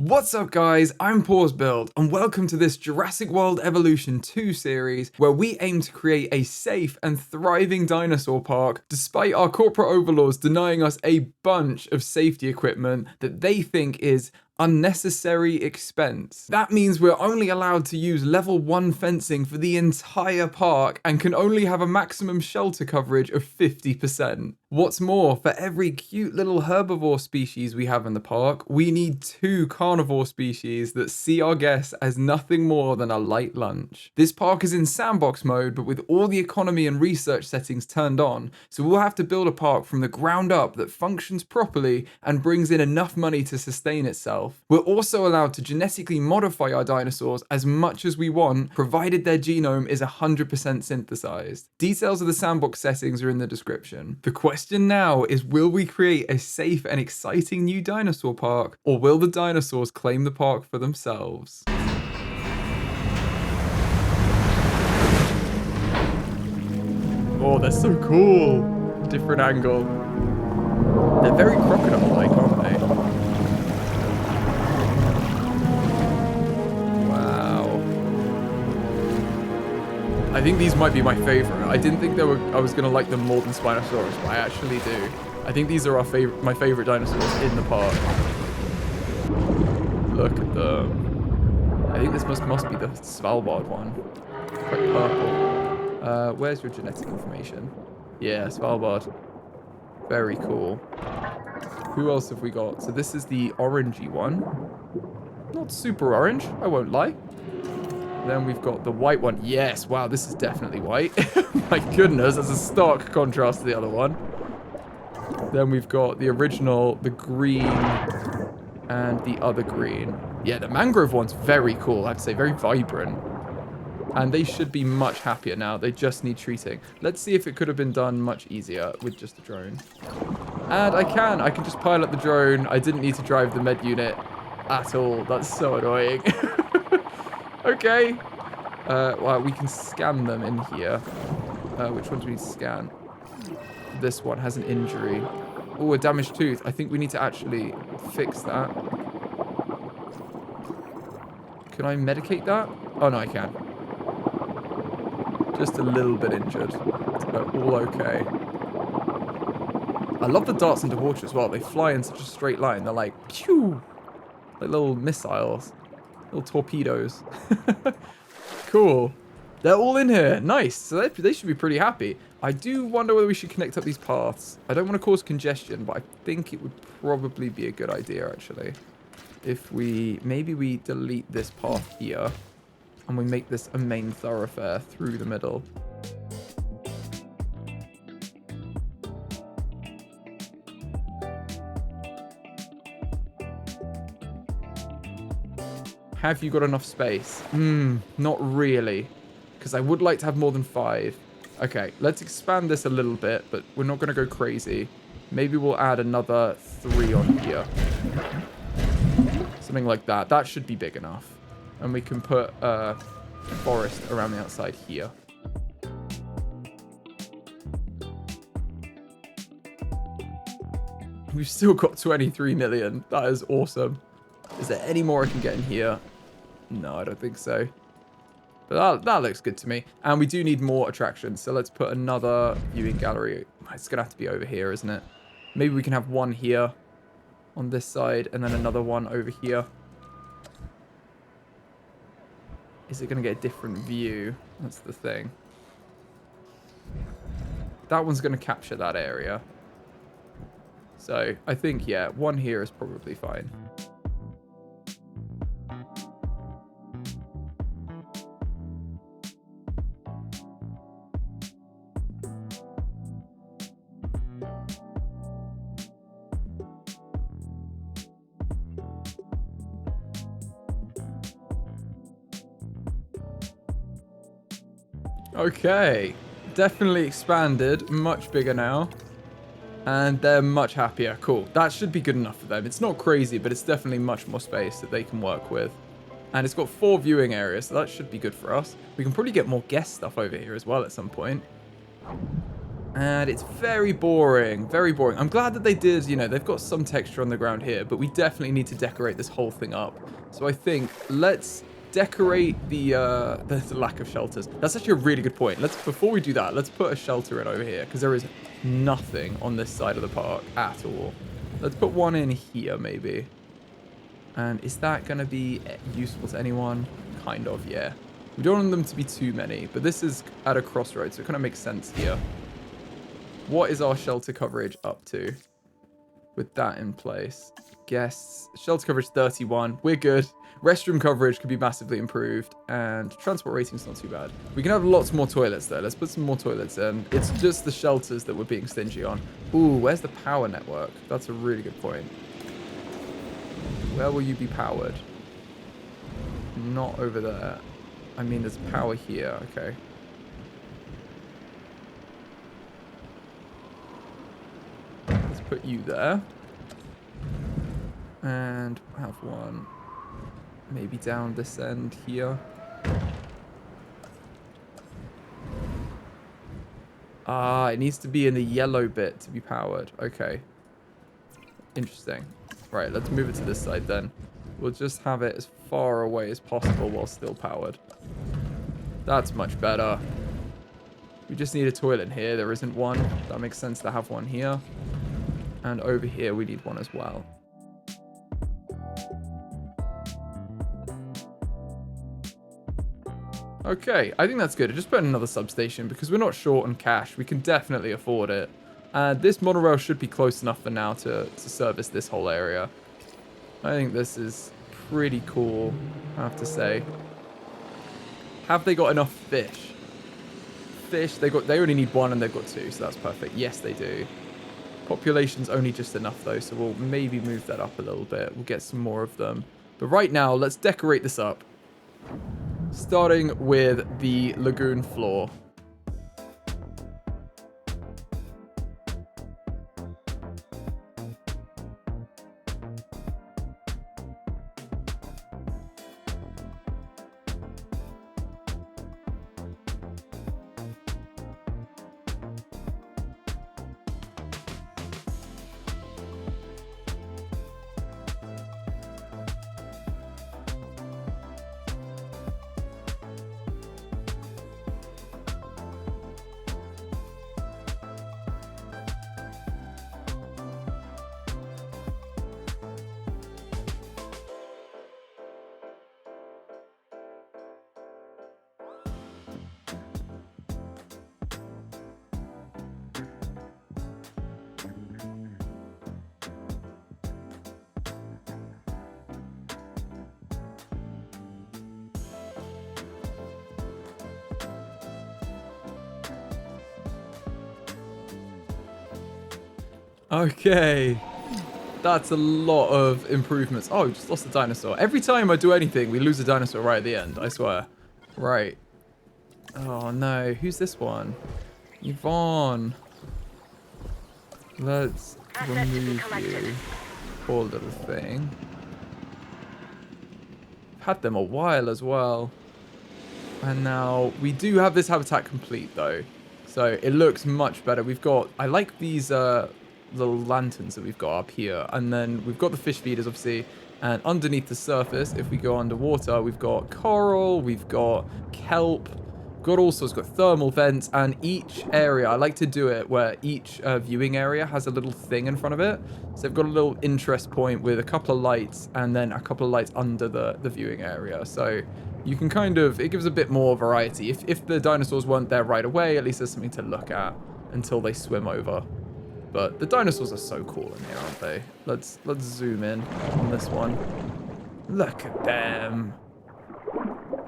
What's up guys, I'm PawsBuild and welcome to this Jurassic World Evolution 2 series where we aim to create a safe and thriving dinosaur park despite our corporate overlords denying us a bunch of safety equipment that they think is unnecessary expense. That means we're only allowed to use level 1 fencing for the entire park and can only have a maximum shelter coverage of 50%. What's more, for every cute little herbivore species we have in the park, we need 2 carnivore species that see our guests as nothing more than a light lunch. This park is in sandbox mode, but with all the economy and research settings turned on, so we'll have to build a park from the ground up that functions properly and brings in enough money to sustain itself. We're also allowed to genetically modify our dinosaurs as much as we want, provided their genome is 100% synthesized. Details of the sandbox settings are in the description. The question now is, will we create a safe and exciting new dinosaur park, or will the dinosaurs claim the park for themselves? Oh, they're so cool. Different angle. They're very crocodile-like, aren't they? I think these might be my favorite. I didn't think I was gonna like them more than Spinosaurus, but I actually do. I think these are my favorite dinosaurs in the park. Look at them. I think this must be the Svalbard one. Quite purple. Where's your genetic information? Yeah, Svalbard. Very cool. Who else have we got? So this is the orangey one. Not super orange, I won't lie. Then we've got the white one. Yes, wow, this is definitely white. My goodness, that's a stark contrast to the other one. Then we've got the original, the green, and the other green. Yeah, the mangrove one's very cool, I have to say, very vibrant. And they should be much happier now. They just need treating. Let's see if it could have been done much easier with just a drone. And I can just pilot the drone. I didn't need to drive the med unit at all. That's so annoying. Okay. Well, we can scan them in here. Which one do we need to scan? This one has an injury. Oh, a damaged tooth. I think we need to actually fix that. Can I medicate that? Oh, no, I can. Just a little bit injured. All okay. I love the darts underwater as well. They fly in such a straight line. They're like, pew! Like little missiles. Little torpedoes. Cool. They're all in here. Nice. So they should be pretty happy. I do wonder whether we should connect up these paths. I don't want to cause congestion, but I think it would probably be a good idea, actually. If maybe we delete this path here, and we make this a main thoroughfare through the middle. Have you got enough space? Not really. Because I would like to have more than 5. Okay, let's expand this a little bit, but we're not going to go crazy. Maybe we'll add another 3 on here. Something like that. That should be big enough. And we can put a forest around the outside here. We've still got 23 million. That is awesome. Is there any more I can get in here? No, I don't think so. But that looks good to me. And we do need more attractions. So let's put another viewing gallery. It's going to have to be over here, isn't it? Maybe we can have one here on this side and then another one over here. Is it going to get a different view? That's the thing. That one's going to capture that area. So I think, yeah, one here is probably fine. Okay, definitely expanded, much bigger now, and they're much happier. Cool, that should be good enough for them. It's not crazy, but it's definitely much more space that they can work with. And it's got 4 viewing areas, so that should be good for us. We can probably get more guest stuff over here as well at some point. And it's very boring, very boring. I'm glad that they did, you know, they've got some texture on the ground here, but we definitely need to decorate this whole thing up. So I think let's decorate the lack of shelters. That's actually a really good point. Before we do that, let's put a shelter in over here, because there is nothing on this side of the park at all. Let's put one in here, maybe. And is that going to be useful to anyone? Kind of, yeah. We don't want them to be too many, but this is at a crossroads, so it kind of makes sense here. What is our shelter coverage up to with that in place? Guests, shelter coverage 31. We're good. Restroom coverage could be massively improved, and transport rating's not too bad. We can have lots more toilets though. Let's put some more toilets in. It's just the shelters that we're being stingy on. Ooh, where's the power network? That's a really good point. Where will you be powered? Not over there. I mean, there's power here. Okay. Let's put you there. And have one maybe down this end here. Ah, it needs to be in the yellow bit to be powered. Okay. Interesting. Right, let's move it to this side then. We'll just have it as far away as possible while still powered. That's much better. We just need a toilet in here. There isn't one. That makes sense to have one here. And over here, we need one as well. Okay, I think that's good. I just put in another substation because we're not short on cash. We can definitely afford it. And this monorail should be close enough for now to service this whole area. I think this is pretty cool, I have to say. Have they got enough fish? Fish, they only need one and they've got two, so that's perfect. Yes, they do. Population's only just enough though, so we'll maybe move that up a little bit. We'll get some more of them. But right now, let's decorate this up. Starting with the lagoon floor. Okay. That's a lot of improvements. Oh, we just lost a dinosaur. Every time I do anything, we lose a dinosaur right at the end, I swear. Right. Oh, no. Who's this one? Yvonne. Let's remove you. Poor little thing. I've had them a while as well. And now we do have this habitat complete, though. So it looks much better. We've got... I like these... little lanterns that we've got up here, and then we've got the fish feeders obviously, and underneath the surface, if we go underwater, we've got coral, we've got kelp, got all sorts, got thermal vents, and each area, I like to do it where each viewing area has a little thing in front of it. So they've got a little interest point with a couple of lights and then a couple of lights under the viewing area. So you can kind of, it gives a bit more variety. If the dinosaurs weren't there right away, at least there's something to look at until they swim over. But the dinosaurs are so cool in here, aren't they? Let's zoom in on this one. Look at them.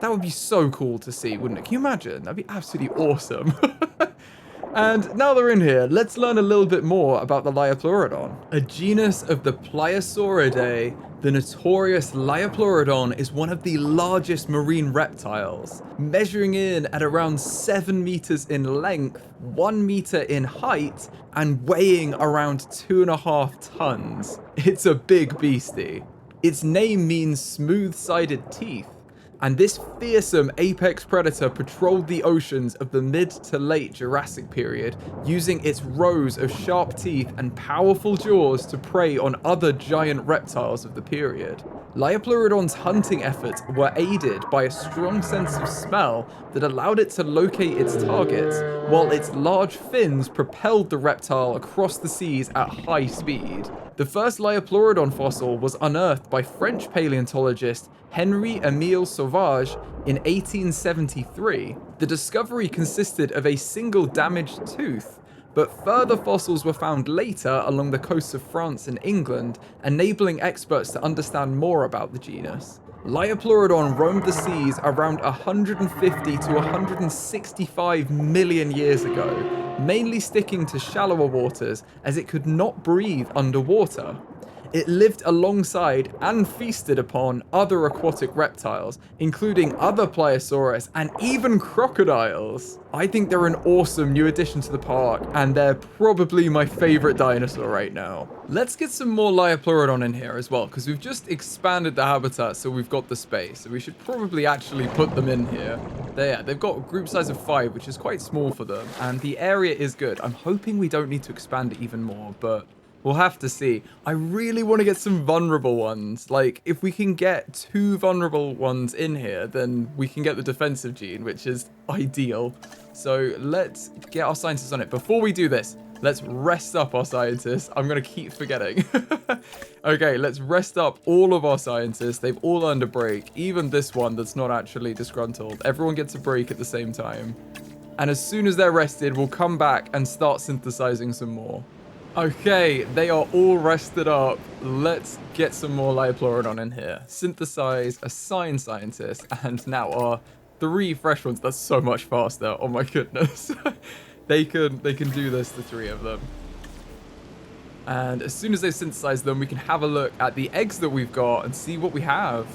That would be so cool to see, wouldn't it? Can you imagine? That'd be absolutely awesome. And now they're in here, let's learn a little bit more about the Liopleurodon. A genus of the Plesiosauridae, the notorious Liopleurodon is one of the largest marine reptiles, measuring in at around 7 meters in length, 1 meter in height, and weighing around 2.5 tons. It's a big beastie. Its name means smooth-sided teeth, And this fearsome apex predator patrolled the oceans of the mid to late Jurassic period, using its rows of sharp teeth and powerful jaws to prey on other giant reptiles of the period. Liopleurodon's hunting efforts were aided by a strong sense of smell that allowed it to locate its targets, while its large fins propelled the reptile across the seas at high speed. The first Liopleurodon fossil was unearthed by French paleontologist Henri-Émile Sauvage in 1873. The discovery consisted of a single damaged tooth, but further fossils were found later along the coasts of France and England, enabling experts to understand more about the genus. Liopleurodon roamed the seas around 150 to 165 million years ago, mainly sticking to shallower waters as it could not breathe underwater. It lived alongside and feasted upon other aquatic reptiles, including other Plesiosaurus and even crocodiles. I think they're an awesome new addition to the park, and they're probably my favorite dinosaur right now. Let's get some more Liopleurodon in here as well, because we've just expanded the habitat, so we've got the space. So we should probably actually put them in here. They've got a group size of 5, which is quite small for them, and the area is good. I'm hoping we don't need to expand it even more, but we'll have to see. I really want to get some vulnerable ones. Like, if we can get 2 vulnerable ones in here, then we can get the defensive gene, which is ideal. So let's get our scientists on it. Before we do this, let's rest up our scientists. I'm going to keep forgetting. Okay, let's rest up all of our scientists. They've all earned a break. Even this one that's not actually disgruntled. Everyone gets a break at the same time. And as soon as they're rested, we'll come back and start synthesizing some more. Okay, they are all rested up. Let's get some more Liopleurodon in here. Synthesize, assign scientists, and now our 3 fresh ones. That's so much faster. Oh my goodness. They can do this, the 3 of them. And as soon as they've synthesized them, we can have a look at the eggs that we've got and see what we have.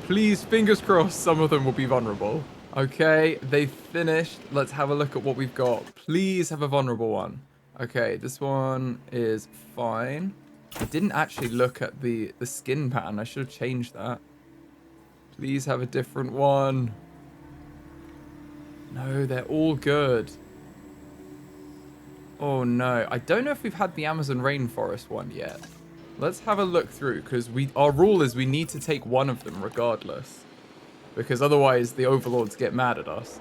Please, fingers crossed, some of them will be vulnerable. Okay, they've finished. Let's have a look at what we've got. Please have a vulnerable one. Okay, this one is fine. I didn't actually look at the skin pattern. I should have changed that. Please have a different one. No, they're all good. Oh no, I don't know if we've had the Amazon rainforest one yet. Let's have a look through, because our rule is we need to take one of them regardless. Because otherwise the overlords get mad at us.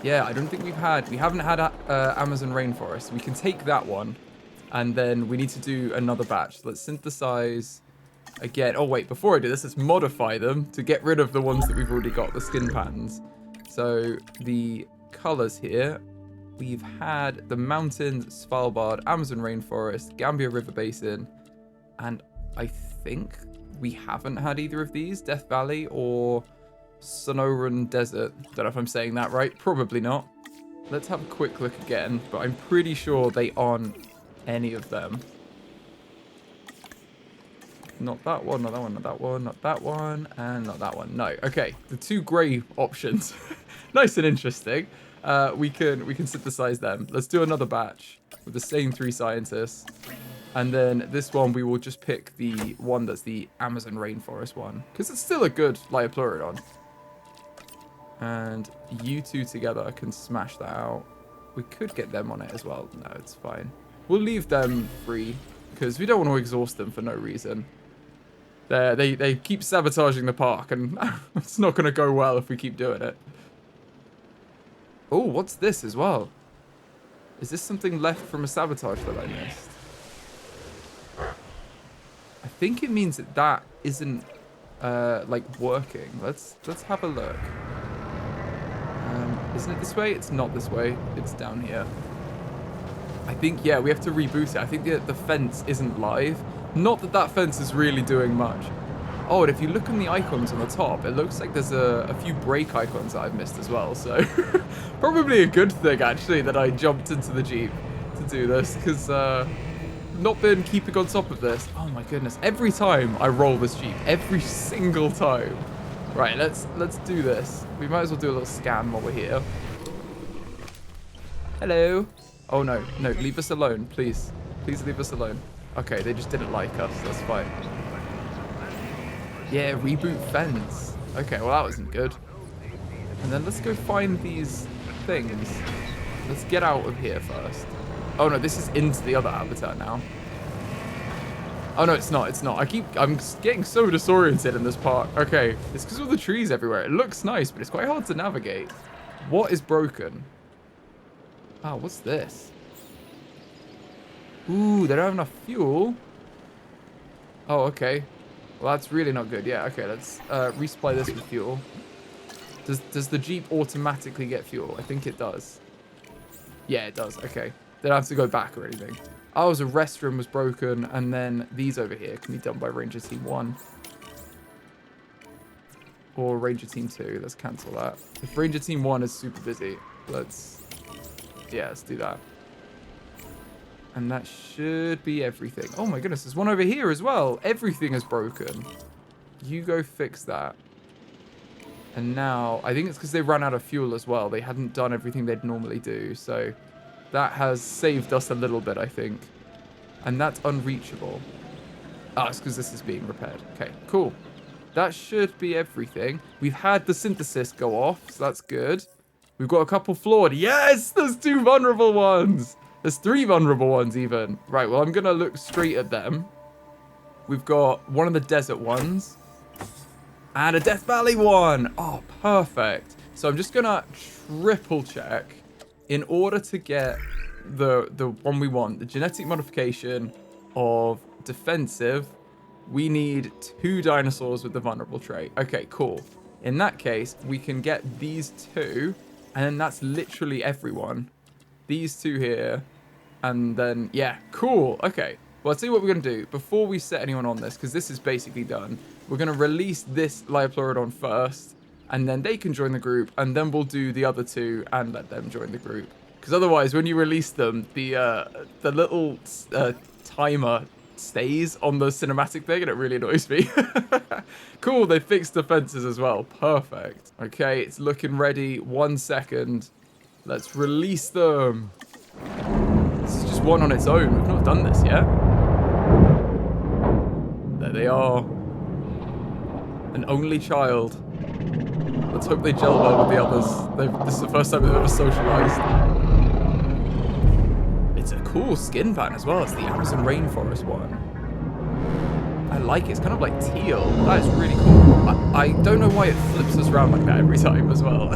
Yeah, I don't think we haven't had Amazon rainforest. We can take that one, and then we need to do another batch. Let's synthesize again. Oh wait, before I do this, let's modify them to get rid of the ones that we've already got, the skin patterns. So the colors here, we've had the mountains, Svalbard, Amazon rainforest, Gambia River Basin, and I think we haven't had either of these, Death Valley or Sonoran Desert. Don't know if I'm saying that right. Probably not. Let's have a quick look again, but I'm pretty sure they aren't any of them. Not that one, not that one, not that one, not that one, and not that one. No. Okay, the 2 grey options. Nice and interesting. We can synthesize them. Let's do another batch with the same 3 scientists. And then this one, we will just pick the one that's the Amazon rainforest one, because it's still a good Liopleurodon. And you 2 together can smash that out. We could get them on it as well. No, it's fine. We'll leave them free because we don't want to exhaust them for no reason. They keep sabotaging the park, and it's not going to go well if we keep doing it. Oh, what's this as well? Is this something left from a sabotage that I missed? I think it means that isn't like working. Let's have a look. Isn't it this way? It's not this way. It's down here. I think, yeah, we have to reboot it. I think the fence isn't live. Not that that fence is really doing much. Oh, and if you look on the icons on the top, it looks like there's a few brake icons that I've missed as well. So probably a good thing, actually, that I jumped into the Jeep to do this, because not been keeping on top of this. Oh my goodness. Every time I roll this Jeep, every single time. Right, let's do this. We might as well do a little scan while we're here. Hello. Oh no, leave us alone, please. Please leave us alone. Okay, they just didn't like us. That's fine. Yeah, reboot fence. Okay, well that wasn't good. And then let's go find these things. Let's get out of here first. Oh no, this is into the other habitat now. Oh no, it's not. It's not. I'm getting so disoriented in this part. Okay, it's because of the trees everywhere. It looks nice, but it's quite hard to navigate. What is broken? Oh, what's this? Ooh, they don't have enough fuel. Oh, okay. Well, that's really not good. Yeah, okay, let's resupply this with fuel. Does the Jeep automatically get fuel? I think it does. Yeah, it does. Okay. They don't have to go back or anything. Oh, the restroom was broken, and then these over here can be done by Ranger Team 1. Or Ranger Team 2. Let's cancel that. If Ranger Team 1 is super busy, let's do that. And that should be everything. Oh my goodness, there's one over here as well. Everything is broken. You go fix that. And now, I think it's because they ran out of fuel as well. They hadn't done everything they'd normally do, so that has saved us a little bit, I think. And that's unreachable. Ah, it's because this is being repaired. Okay, cool. That should be everything. We've had the synthesis go off, so that's good. We've got a couple flawed. Yes, there's 2 vulnerable ones. There's 3 vulnerable ones even. Right, well, I'm going to look straight at them. We've got one of the desert ones. And a Death Valley one. Oh, perfect. So I'm just going to triple check. In order to get the one we want, the genetic modification of defensive, we need 2 dinosaurs with the vulnerable trait. Okay, cool. In that case, we can get these 2, and then that's literally everyone. These 2 here, and then, yeah, cool. Okay, well, I'll tell you what we're going to do. Before we set anyone on this, because this is basically done, we're going to release this Liopleurodon first, and then they can join the group, and then we'll do the other 2 and let them join the group. Because otherwise, when you release them, the little timer stays on the cinematic thing, and it really annoys me. Cool, they fixed the fences as well. Perfect. Okay, it's looking ready. 1 second. Let's release them. This is just one on its own. We've not done this yet. There they are. An only child. Let's hope they gel well with the others. This is the first time they've ever socialized. It's a cool skin pattern as well. It's the Amazon rainforest one. I like it. It's kind of like teal. That is really cool. I don't know why it flips us around like that every time as well.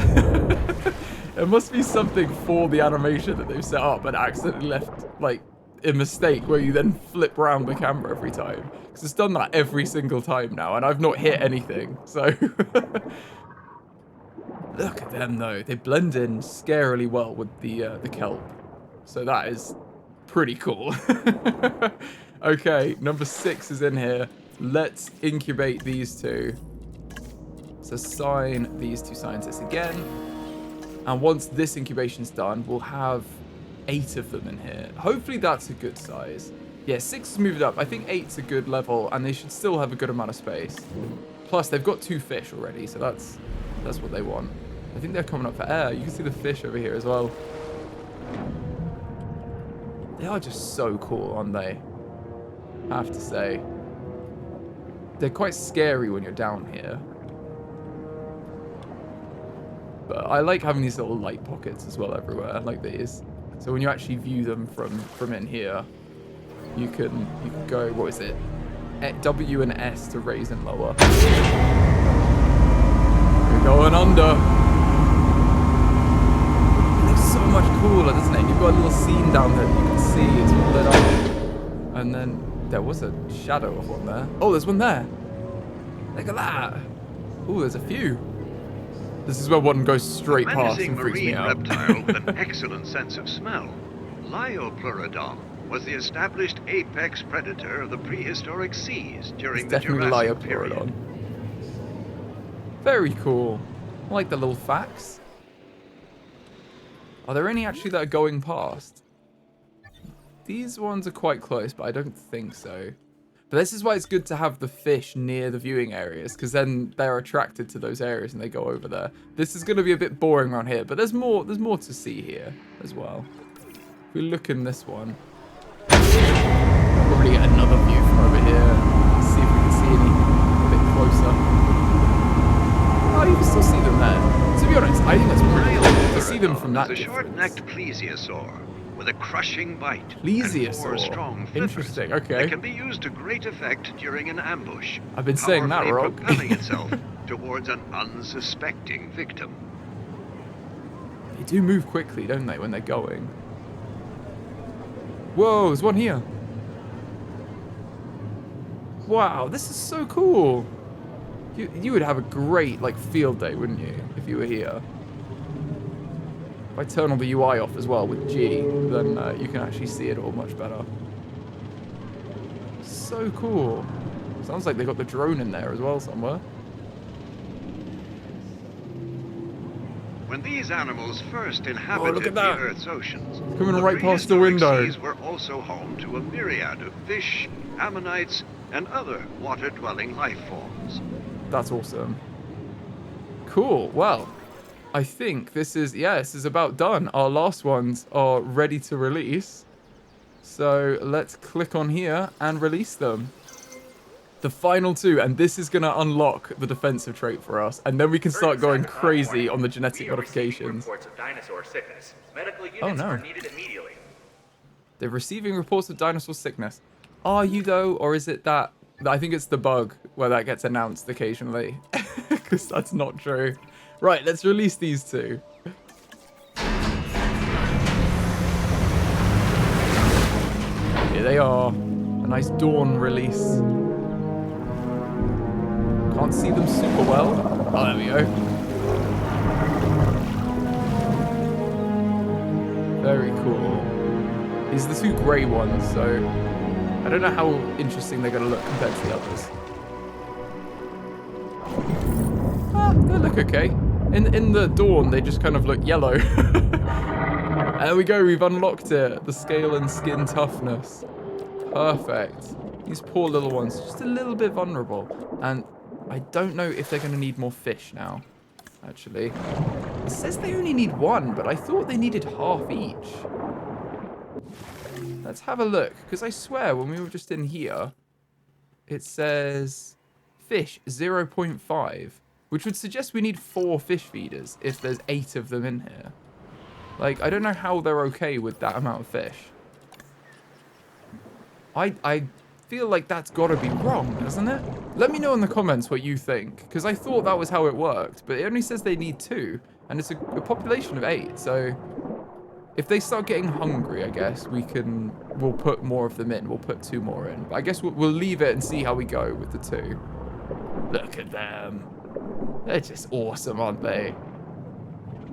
It must be something for the animation that they've set up and accidentally left, like, a mistake where you then flip around the camera every time. Because it's done that every single time now, and I've not hit anything, so... Look at them, though. They blend in scarily well with the kelp. So that is pretty cool. Okay, number 6 is in here. Let's incubate these 2. So assign these 2 scientists again. And once this incubation's done, we'll have 8 of them in here. Hopefully that's a good size. Yeah, 6 has moved up. I think 8's a good level, and they should still have a good amount of space. Plus, they've got 2 fish already, so that's what they want. I think they're coming up for air. You can see the fish over here as well. They are just so cool, aren't they? I have to say. They're quite scary when you're down here. But I like having these little light pockets as well everywhere, like these. So when you actually view them from in here, you can go, what is it? W and S to raise and lower. We're going under. It looks so much cooler, doesn't it? You've got a little scene down there that you can see. It's all lit up. And then there was a shadow of one there. Oh, there's one there. Look at that. Oh, there's a few. This is where one goes straight past and freaks me out. Reptile with an excellent sense of smell, Liopleurodon was the established apex predator of the prehistoric seas during the Jurassic period. Very cool. I like the little facts. Are there any actually that are going past? These ones are quite close, but I don't think so. But this is why it's good to have the fish near the viewing areas, because then they're attracted to those areas and they go over there. This is going to be a bit boring around here, but there's more to see here as well. If we look in this one, probably get another view from over here. See if we can see any a bit closer. Oh, you can still see them there. To be honest, them from that the distance. short-necked plesiosaur with a crushing bite and 4 Plesiosaur. strong flippers Interesting, okay. that can be used to great effect during an ambush. I've been saying that powerfully wrong. propelling itself towards an unsuspecting victim. They do move quickly, don't they, when they're going? Whoa, there's one here. Wow, this is so cool. You would have a great like field day, wouldn't you, if you were here? If I turn all the UI off as well with G, then you can actually see it all much better. So cool. Sounds like they got the drone in there as well somewhere. When these animals first inhabited the Earth's oceans, Coming right past the window. Seas were also home to a myriad of fish, ammonites, and other water-dwelling life forms. That's awesome. Cool. Well, I think this is about done. Our last ones are ready to release. So let's click on here and release them. The final 2, and this is going to unlock the defensive trait for us, and then we can start going crazy on the genetic modifications. Reports of dinosaur sickness. Medical units Oh no. are needed immediately. They're receiving reports of dinosaur sickness. Are you though, or is it that? I think it's the bug where that gets announced occasionally, because that's not true. Right, let's release these 2. Here they are. A nice dawn release. Can't see them super well. Oh, there we go. Very cool. These are the 2 grey ones, so I don't know how interesting they're going to look compared to the others. Ah, they look okay. In the dawn, they just kind of look yellow. There we go, we've unlocked it. The scale and skin toughness. Perfect. These poor little ones, just a little bit vulnerable. And I don't know if they're going to need more fish now, actually. It says they only need 1, but I thought they needed half each. Let's have a look, because I swear when we were just in here, it says fish 0.5, which would suggest we need 4 fish feeders if there's 8 of them in here. Like, I don't know how they're okay with that amount of fish. I feel like that's got to be wrong, doesn't it? Let me know in the comments what you think, because I thought that was how it worked, but it only says they need 2, and it's a population of 8, so if they start getting hungry, I guess we'll put more of them in. We'll put 2 more in, but I guess we'll leave it and see how we go with the 2. Look at them. They're just awesome, aren't they?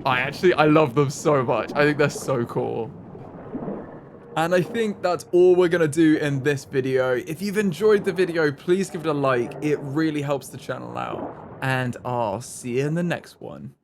I love them so much. I think they're so cool. And I think that's all we're going to do in this video. If you've enjoyed the video, please give it a like. It really helps the channel out. And I'll see you in the next one.